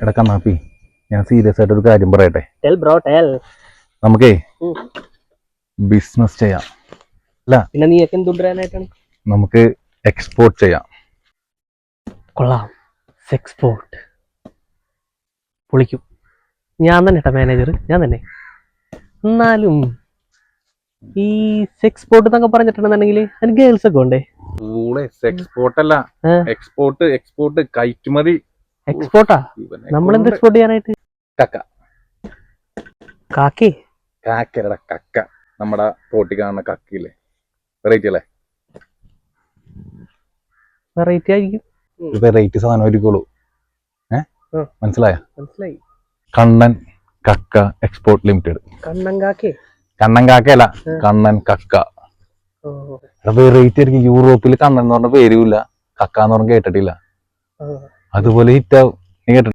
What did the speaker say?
എടാ കണ്ണാപ്പി, ഞാൻ സീരിയസ് ആയിട്ടൊരു കാര്യം പറയട്ടെ. നമുക്കേ ബിസിനസ് ചെയ്യാം. അല്ല പിന്നെ നീ ഒക്കെ എന്തുണ്ടാനായിട്ടാണ്? നമുക്ക് എക്സ്പോർട്ട് ചെയ്യാം. കൊള്ളാം, എക്സ്പോർട്ട് പൊളിക്കും. ഞാൻ തന്നെ കേട്ടോ മാനേജർ, ഞാൻ തന്നെ. എന്നാലും ഈ എക്സ്പോർട്ട് എന്നൊക്കെ പറഞ്ഞിട്ടുണ്ടെന്നുണ്ടെങ്കിൽ അതിന് ഗേൾസ് ഒക്കെ ഉണ്ടേ? എക്സ്പോർട്ട് അല്ല, എക്സ്പോർട്ട് കയറ്റുമതി. എക്സ്പോർട്ടാ? നമ്മളെന്ത് എക്സ്പോർട്ട് ചെയ്യാനായിട്ട്? കക്ക. കാക്കേ? കാക്കരട കക്ക. നമ്മുടെ തോട്ടി കാണുന്ന കക്കയില്ലേ, വെറൈറ്റി അല്ലേ? വെറൈറ്റി ആയിരിക്കും. വെറൈറ്റി സാധനം ഒരുക്കുള്ളൂ. മനസ്സിലായോ? മനസ്സിലായി. കണ്ണൻ കക്ക എക്സ്പോർട്ട് ലിമിറ്റഡ്. കണ്ണൻ കാക്കേ? കണ്ണൻ കാക്കയല്ല, കണ്ണൻ കക്ക. വെറൈറ്റി ആയിരിക്കും. യൂറോപ്പിൽ കണ്ണൻ എന്ന് പറഞ്ഞ പേരുമില്ല, കക്ക എന്ന് പറഞ്ഞ കേട്ടിട്ടില്ല. അതുപോലെ ഹിറ്റാവും. നീ കേട്ടിട്ടില്ല?